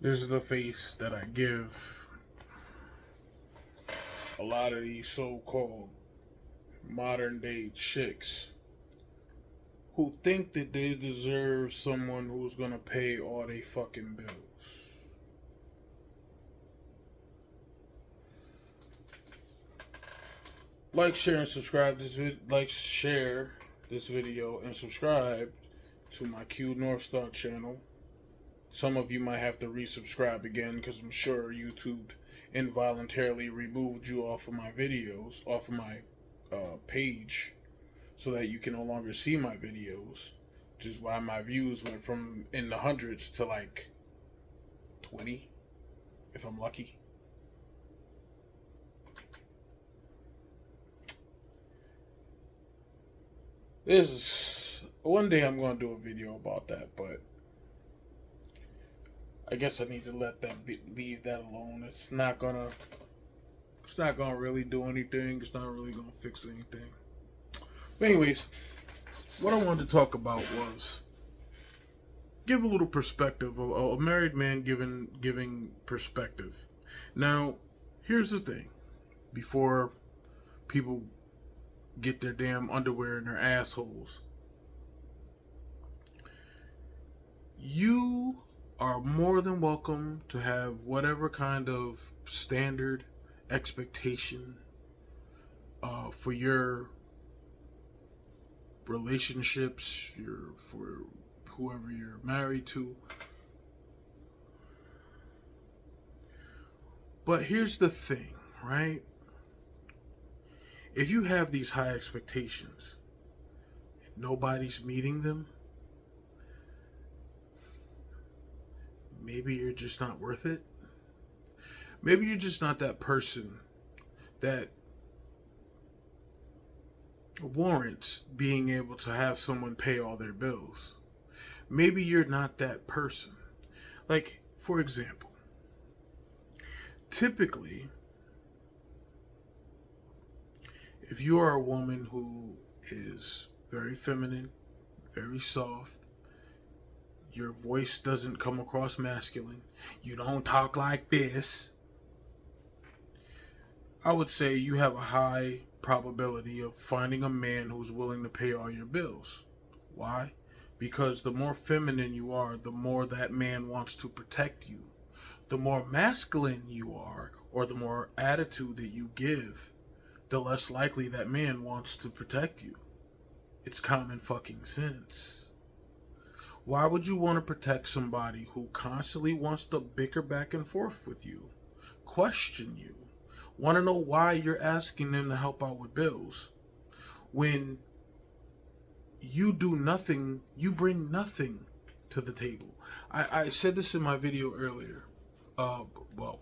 This is the face that I give a lot of these so-called modern day chicks who think that they deserve someone who's gonna pay all they fucking bills. Like, share, and subscribe this share this video and subscribe to my Q North Star channel. Some of you might have to resubscribe again because I'm sure YouTube involuntarily removed you off of my videos, off of my page, so that you can no longer see my videos. Which is why my views went from in the hundreds to like 20, if I'm lucky. This is one day I'm gonna do a video about that, but I guess I need to leave that alone. It's not gonna really do anything. It's not really gonna fix anything. But anyways, what I wanted to talk about was give a little perspective of a married man giving perspective. Now, here's the thing: before people get their damn underwear in their assholes, you are more than welcome to have whatever kind of standard expectation for your relationships, for whoever you're married to. But here's the thing, right? If you have these high expectations and nobody's meeting them, maybe you're just not worth it. Maybe you're just not that person that warrants being able to have someone pay all their bills. Maybe you're not that person. Like, for example, typically, if you are a woman who is very feminine, very soft, your voice doesn't come across masculine, you don't talk like this, I would say you have a high probability of finding a man who's willing to pay all your bills. Why? Because the more feminine you are, the more that man wants to protect you. The more masculine you are, or the more attitude that you give, the less likely that man wants to protect you. It's common fucking sense. Why would you want to protect somebody who constantly wants to bicker back and forth with you, question you, want to know why you're asking them to help out with bills, when you do nothing, you bring nothing to the table? I said this in my video earlier. Well,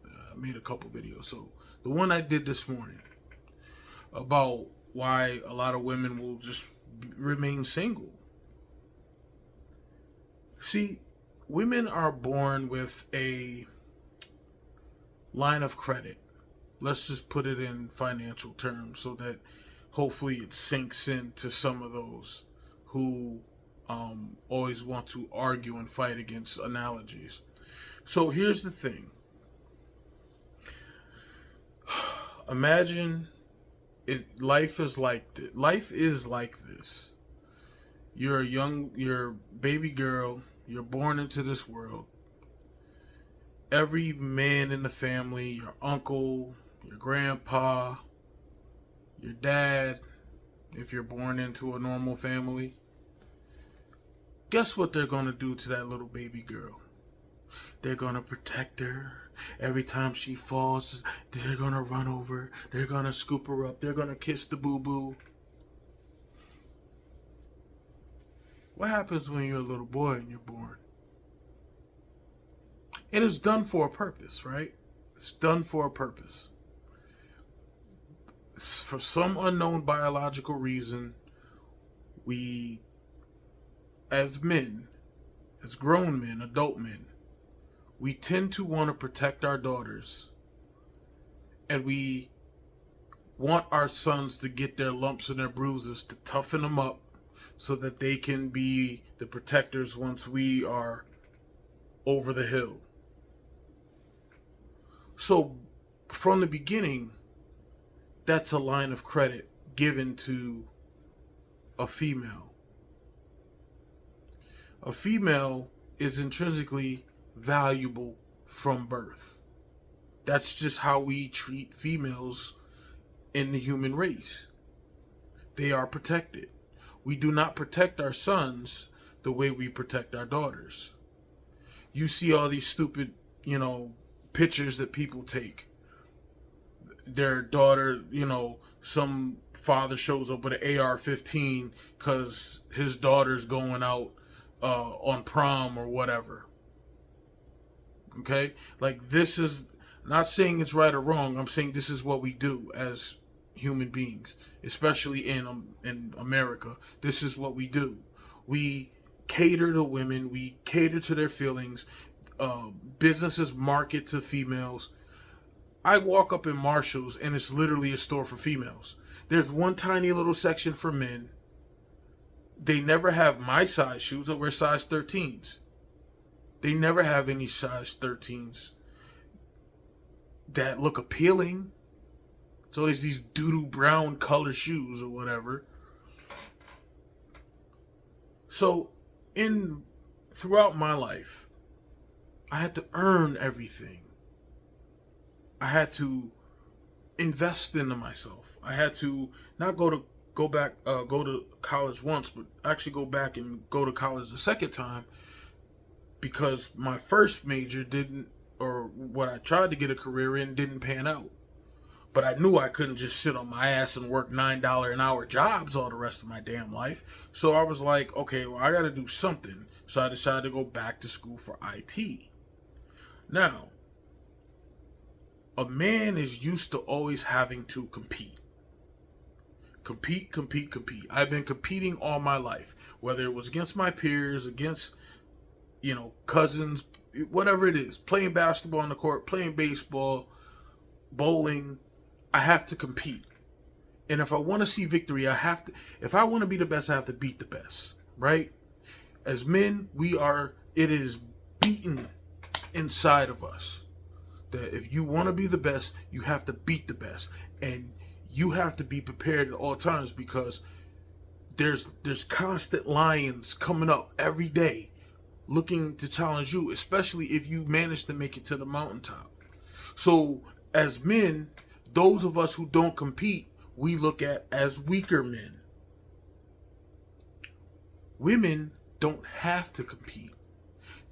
I made a couple videos. So the one I did this morning about why a lot of women will just remain single. See, women are born with a line of credit. Let's just put it in financial terms so that hopefully it sinks into some of those who always want to argue and fight against analogies. So here's the thing. Imagine life is like this. Life is like this. You're a baby girl. You're born into this world. Every man in the family, your uncle, your grandpa, your dad, if you're born into a normal family, guess what they're going to do to that little baby girl? They're going to protect her. Every time she falls, they're going to run over. They're going to scoop her up. They're going to kiss the boo-boo. What happens when you're a little boy and you're born? And it's done for a purpose, right? It's done for a purpose. For some unknown biological reason, we, as men, as grown men, adult men, we tend to want to protect our daughters. And we want our sons to get their lumps and their bruises, to toughen them up so that they can be the protectors once we are over the hill. So from the beginning, that's a line of credit given to a female. A female is intrinsically valuable from birth. That's just how we treat females in the human race. They are protected. We do not protect our sons the way we protect our daughters. You see all these stupid, pictures that people take. Their daughter, some father shows up with an AR-15 because his daughter's going out on prom or whatever. Okay? Like, this is not saying it's right or wrong. I'm saying this is what we do as human beings, especially in America. This is what we do. We cater to women. We cater to their feelings. Businesses market to females. I walk up in Marshall's and it's literally a store for females. There's one tiny little section for men. They never have my size shoes. I wear size 13s. They never have any size 13s that look appealing. It's always these doo-doo brown color shoes or whatever. So, throughout my life, I had to earn everything. I had to invest into myself. I had to not go to college once, but actually go back and go to college a second time, because my first major or what I tried to get a career in didn't pan out. But I knew I couldn't just sit on my ass and work $9 an hour jobs all the rest of my damn life. So I was like, okay, well, I got to do something. So I decided to go back to school for IT. Now, a man is used to always having to compete. Compete. I've been competing all my life, whether it was against my peers, against, cousins, whatever it is. Playing basketball on the court, playing baseball, bowling. I have to compete. And if I want to see victory, if I want to be the best, I have to beat the best, right? As men, it is beaten inside of us that if you want to be the best, you have to beat the best. And you have to be prepared at all times, because there's constant lions coming up every day looking to challenge you, especially if you manage to make it to the mountaintop. So as men, those of us who don't compete, we look at as weaker men. Women don't have to compete.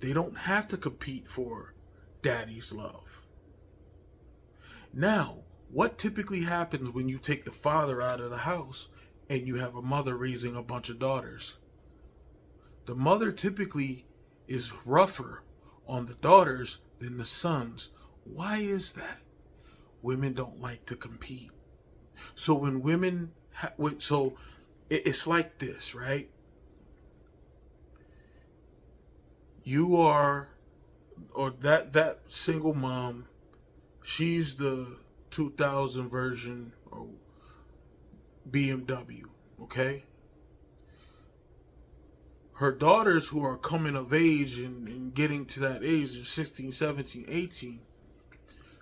They don't have to compete for daddy's love. Now, what typically happens when you take the father out of the house and you have a mother raising a bunch of daughters? The mother typically is rougher on the daughters than the sons. Why is that? Women don't like to compete. So when women, it's like this, right? You are, or that single mom, she's the 2000 version or BMW, okay? Her daughters who are coming of age and getting to that age of 16, 17, 18,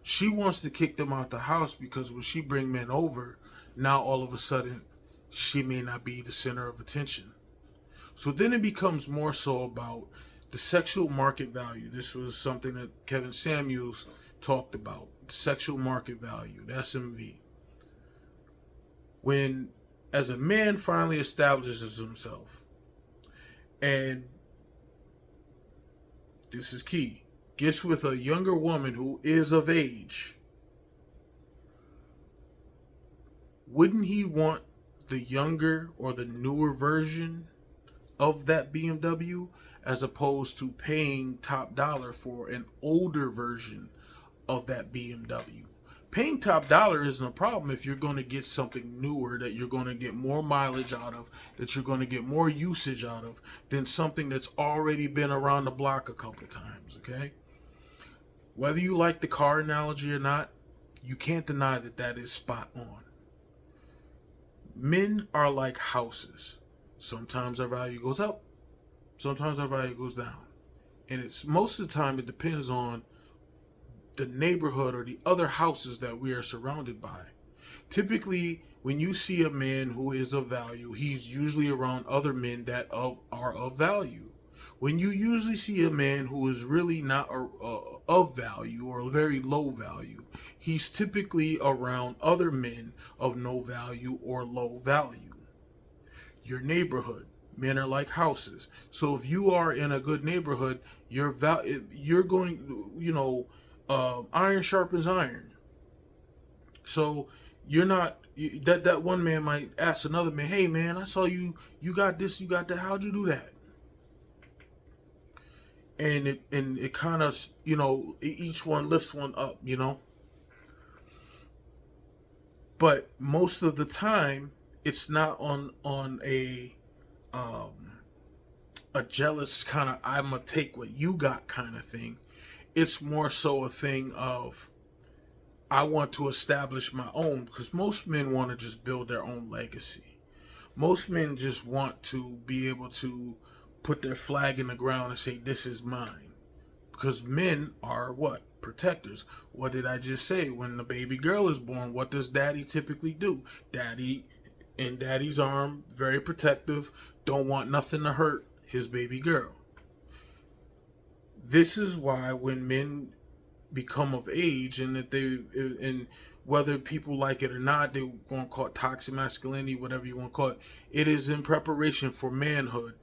she wants to kick them out the house, because when she bring men over, now all of a sudden she may not be the center of attention. So then it becomes more so about the sexual market value. This was something that Kevin Samuels talked about. Sexual market value, the SMV. When, as a man finally establishes himself, and this is key, gets with a younger woman who is of age, wouldn't he want the younger or the newer version of that BMW, as opposed to paying top dollar for an older version of that BMW? Paying top dollar isn't a problem if you're going to get something newer, that you're going to get more mileage out of, that you're going to get more usage out of, than something that's already been around the block a couple times, okay? Whether you like the car analogy or not, you can't deny that that is spot on. Men are like houses. Sometimes our value goes up, sometimes our value goes down. And it's most of the time it depends on the neighborhood or the other houses that we are surrounded by. Typically, when you see a man who is of value, he's usually around other men that are of value. When you usually see a man who is really not of value or very low value, he's typically around other men of no value or low value. Your neighborhood, men are like houses. So if you are in a good neighborhood, you're going, iron sharpens iron. So you're not that one man might ask another man, "Hey man, I saw you got this, you got that. How'd you do that?" And it kind of, each one lifts one up. But most of the time, it's not on a jealous kind of "I'm gonna take what you got" kind of thing. It's more so a thing of I want to establish my own, because most men want to just build their own legacy. Most men just want to be able to put their flag in the ground and say, "This is mine." Because men are what? Protectors. What did I just say? When the baby girl is born, what does daddy typically do? Daddy, in daddy's arm, very protective, don't want nothing to hurt his baby girl. This is why when men become of age, and and whether people like it or not, they want to call it toxic masculinity, whatever you want to call it. It is in preparation for manhood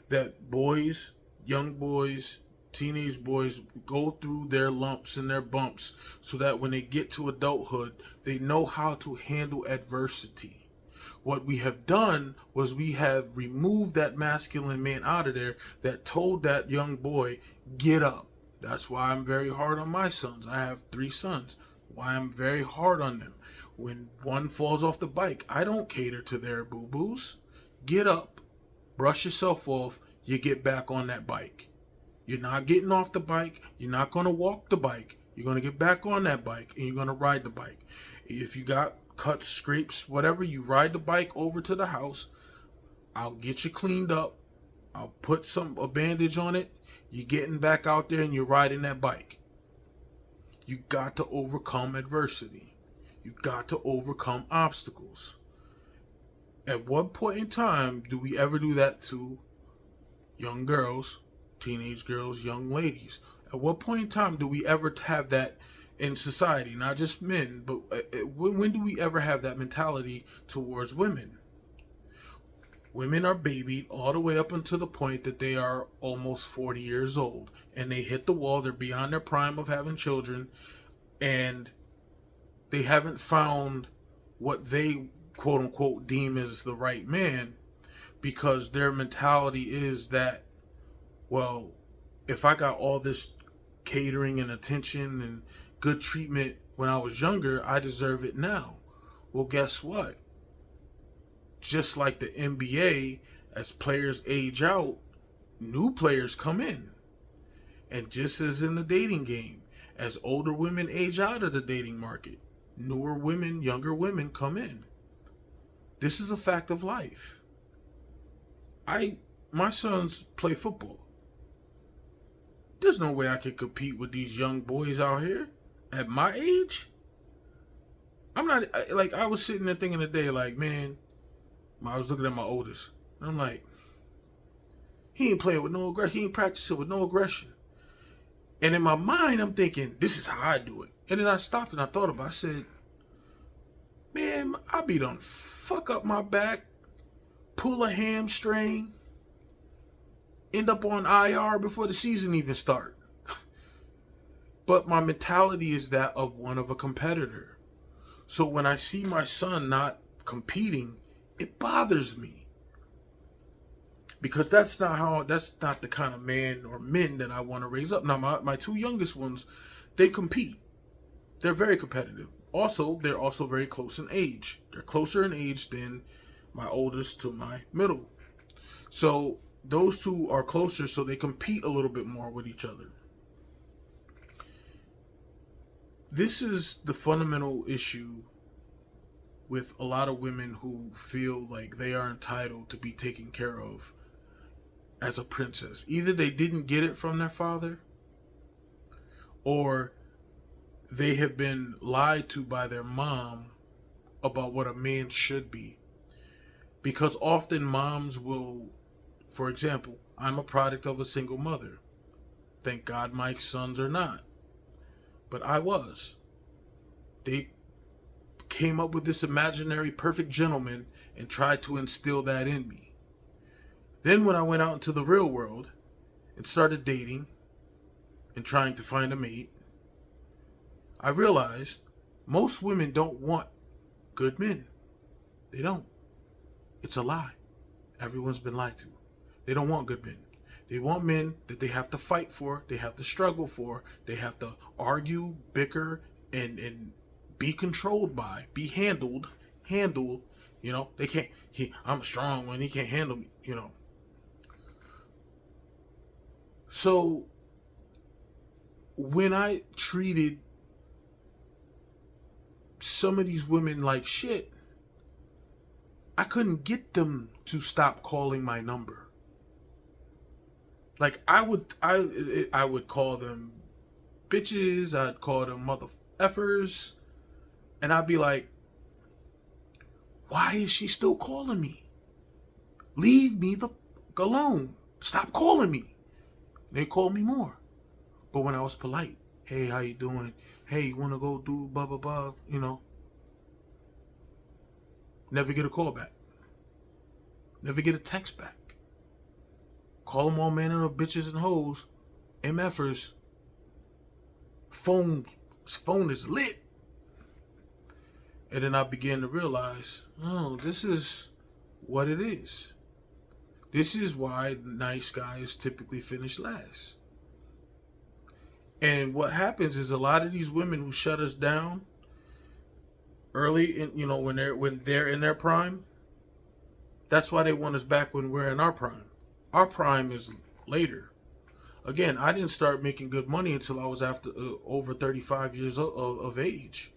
that boys, young boys, teenage boys go through their lumps and their bumps, so that when they get to adulthood, they know how to handle adversity. What we have done was we have removed that masculine man out of there that told that young boy, "Get up." That's why I'm very hard on my sons. I have 3 sons. Why I'm very hard on them. When one falls off the bike, I don't cater to their boo-boos. Get up, brush yourself off, you get back on that bike. You're not getting off the bike. You're not going to walk the bike. You're going to get back on that bike and you're going to ride the bike. If you got cuts, scrapes, whatever, you ride the bike over to the house. I'll get you cleaned up. I'll put a bandage on it. You're getting back out there and you're riding that bike. You got to overcome adversity. You got to overcome obstacles. At what point in time do we ever do that to young girls, teenage girls, young ladies? At what point in time do we ever have that in society? Not just men, but when do we ever have that mentality towards women? Women are babied all the way up until the point that they are almost 40 years old. And they hit the wall. They're beyond their prime of having children. And they haven't found what they, quote unquote, deem as the right man. Because their mentality is that, well, if I got all this catering and attention and good treatment when I was younger, I deserve it now. Well, guess what? Just like the NBA, as players age out, new players come in. And just as in the dating game, as older women age out of the dating market, newer women, younger women come in. This is a fact of life. My sons play football. There's no way I could compete with these young boys out here at my age. I'm not, I was sitting there thinking today, man, I was looking at my oldest, and I'm like, he ain't playing with no aggression. He ain't practicing with no aggression. And in my mind, I'm thinking, this is how I do it. And then I stopped and I thought about it. I said, man, I be done fuck up my back, pull a hamstring, end up on IR before the season even start. But my mentality is that of one of a competitor. So when I see my son not competing, it bothers me. Because that's not the kind of man or men that I want to raise up. Now, my 2 youngest ones, they compete. They're very competitive. Also, they're also very close in age. They're closer in age than my oldest to my middle. So those 2 are closer, so they compete a little bit more with each other. This is the fundamental issue with a lot of women who feel like they are entitled to be taken care of as a princess. Either they didn't get it from their father, or they have been lied to by their mom about what a man should be. Because often moms will, for example, I'm a product of a single mother. Thank God my sons are not. But I was. They came up with this imaginary perfect gentleman and tried to instill that in me. Then when I went out into the real world and started dating and trying to find a mate, I realized most women don't want good men. They don't. It's a lie. Everyone's been lied to. They don't want good men. They want men that they have to fight for, they have to struggle for, they have to argue, bicker, and be controlled by, be handled, they can't, I'm strong when he can't handle me. So, when I treated some of these women like shit, I couldn't get them to stop calling my number. Like I would call them bitches, I'd call them mother effers, and I'd be like, why is she still calling me? Leave me the fuck alone. Stop calling me. They called me more. But when I was polite, hey, how you doing? Hey, you want to go do blah, blah, blah, Never get a call back. Never get a text back. Call them all manner of bitches and hoes, MFers. Phone is lit. And then I began to realize, oh, this is what it is. This is why nice guys typically finish last. And what happens is a lot of these women who shut us down early, when they're in their prime, that's why they want us back when we're in our prime. Our prime is later. Again, I didn't start making good money until I was over 35 years of age.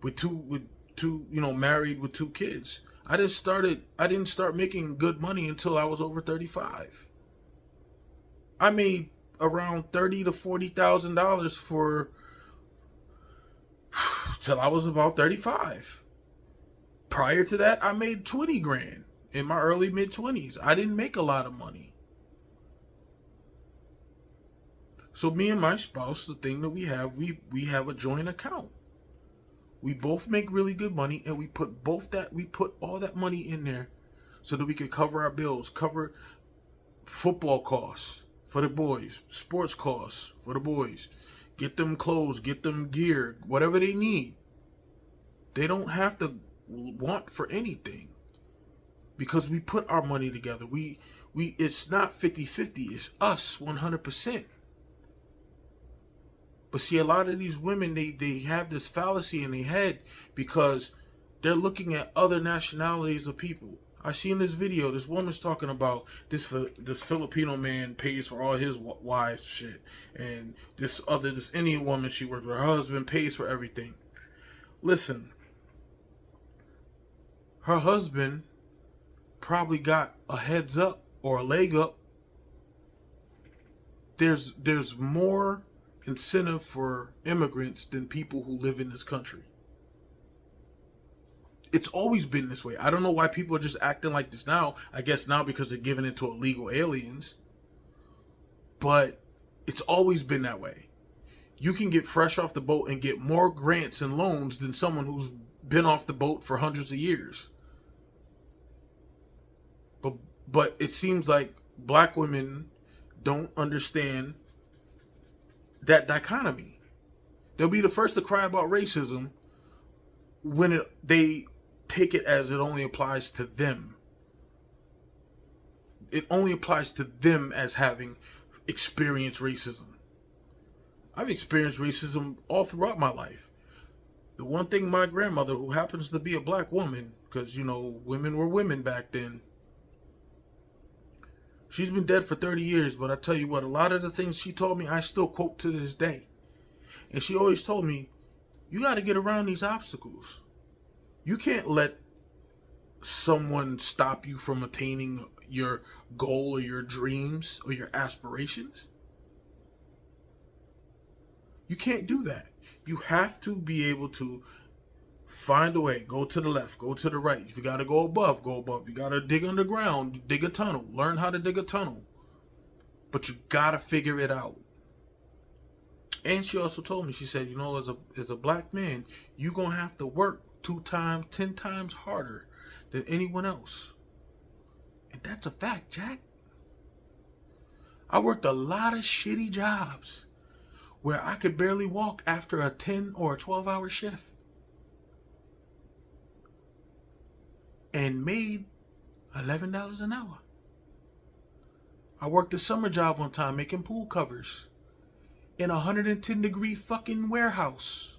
With two, married with 2 kids. I didn't start making good money until I was over 35. I made around $30,000 to $40,000 till I was about 35. Prior to that, I made 20 grand in my early mid-20s. I didn't make a lot of money. So me and my spouse, the thing that we have a joint account. We both make really good money, and we put all that money in there so that we could cover our bills, cover football costs for the boys, sports costs for the boys, get them clothes, get them gear, whatever they need. They don't have to want for anything because we put our money together. It's not 50-50, it's us 100%. But see, a lot of these women, they have this fallacy in their head because they're looking at other nationalities of people. I seen this video. This woman's talking about this Filipino man pays for all his wives' shit, and this Indian woman she works with, her husband pays for everything. Listen, her husband probably got a heads up or a leg up. There's more incentive for immigrants than people who live in this country. It's always been this way. I don't know why people are just acting like this now. I guess now because they're giving it to illegal aliens. But it's always been that way. You can get fresh off the boat and get more grants and loans than someone who's been off the boat for hundreds of years. But it seems like black women don't understand that dichotomy. They'll be the first to cry about racism when they take it as it only applies to them. It only applies to them as having experienced racism. I've experienced racism all throughout my life. The one thing my grandmother, who happens to be a black woman, because, women were women back then, she's been dead for 30 years, but I tell you what, a lot of the things she told me, I still quote to this day. And she always told me, you got to get around these obstacles. You can't let someone stop you from attaining your goal or your dreams or your aspirations. You can't do that. You have to be able to find a way. Go to the left, go to the right. If you got to go above, go above. You got to dig underground, dig a tunnel. Learn how to dig a tunnel. But you got to figure it out. And she also told me, she said, you know, as a black man, you're going to have to work 2 times, 10 times harder than anyone else. And that's a fact, Jack. I worked a lot of shitty jobs where I could barely walk after a 10 or a 12-hour shift. And made $11 an hour. I worked a summer job one time making pool covers in a 110-degree fucking warehouse.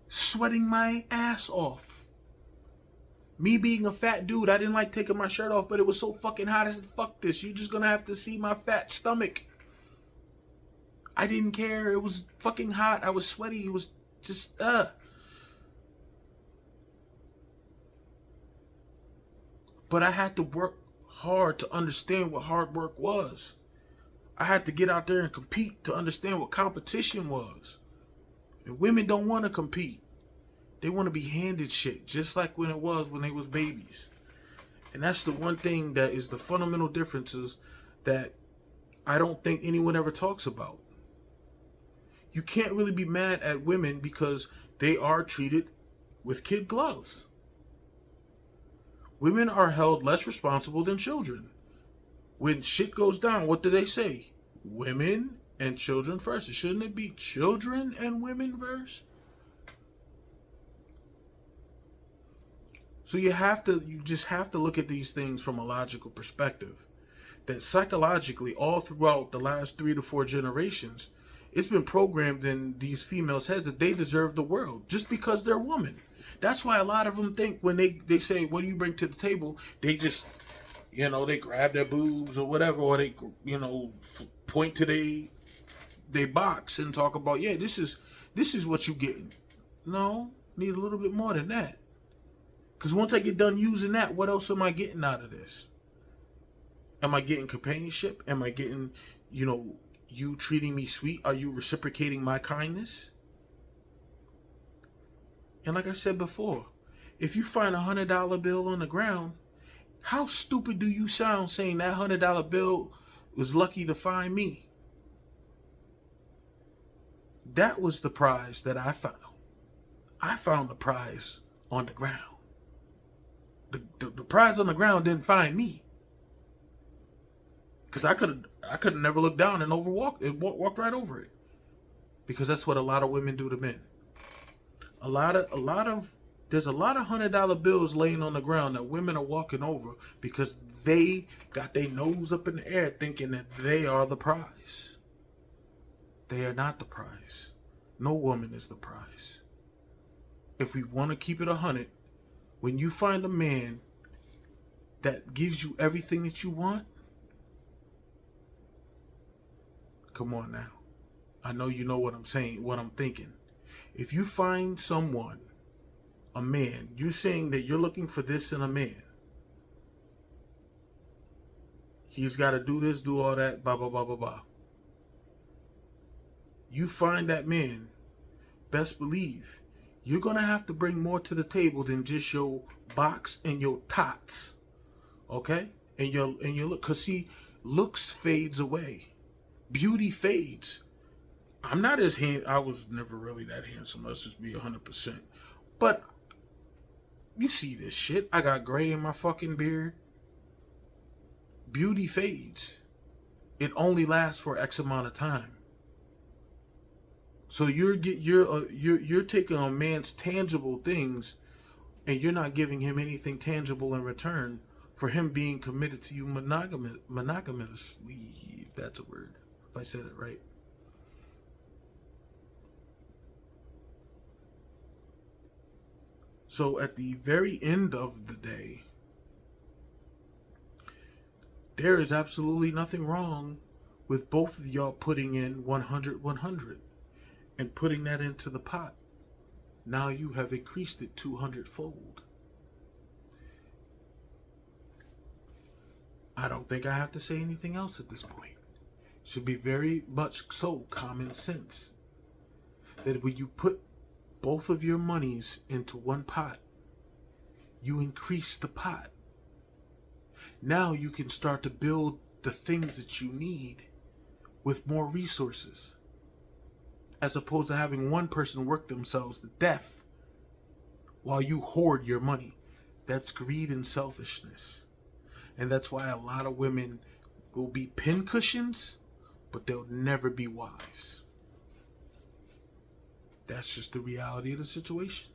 Sweating my ass off. Me being a fat dude, I didn't like taking my shirt off, but it was so fucking hot. I said, fuck this. You're just gonna have to see my fat stomach. I didn't care. It was fucking hot. I was sweaty. It was just, But I had to work hard to understand what hard work was. I had to get out there and compete to understand what competition was. And women don't want to compete. They want to be handed shit, just like when it was when they was babies. And that's the one thing that is the fundamental differences that I don't think anyone ever talks about. You can't really be mad at women because they are treated with kid gloves. Women are held less responsible than children. When shit goes down, what do they say? Women and children first. Shouldn't it be children and women first? So you just have to look at these things from a logical perspective. That psychologically, all throughout the last 3 to 4 generations, it's been programmed in these females' heads that they deserve the world just because they're women. That's why a lot of them think when they say, what do you bring to the table? They just, they grab their boobs or whatever, or they, point to they box and talk about, yeah, this is what you getting. No, need a little bit more than that. Because once I get done using that, what else am I getting out of this? Am I getting companionship? Am I getting, you treating me sweet? Are you reciprocating my kindness? And like I said before, if you find $100 bill on the ground, how stupid do you sound saying that $100 bill was lucky to find me? That was the prize that I found. I found the prize on the ground. The prize on the ground didn't find me. Because I could have never looked down and walked right over it. Because that's what a lot of women do to men. There's a lot of $100 bills laying on the ground that women are walking over because they got their nose up in the air thinking that they are the prize. They are not the prize. No woman is the prize. If we want to keep it 100, when you find a man that gives you everything that you want, come on now. I know you know what I'm saying, what I'm thinking. If you find someone, a man, you're saying that you're looking for this in a man. He's got to do this, do all that, blah, blah, blah, blah, blah. You find that man, best believe, you're going to have to bring more to the table than just your box and your tots. Okay? And your look. Because see, looks fades away. Beauty fades. I was never really that handsome. Let's just be 100%. But you see this shit. I got gray in my fucking beard. Beauty fades. It only lasts for X amount of time. So you're taking a man's tangible things, and you're not giving him anything tangible in return for him being committed to you monogamously, if that's a word, if I said it right. So at the very end of the day, there is absolutely nothing wrong with both of y'all putting in 100 and putting that into the pot. Now you have increased it 200-fold. I don't think I have to say anything else at this point. should be very much so common sense. That when you put both of your monies into one pot, you increase the pot. Now you can start to build the things that you need with more resources, as opposed to having one person work themselves to death while you hoard your money. That's greed and selfishness. And that's why a lot of women will be pincushions, but they'll never be wives. That's just the reality of the situation.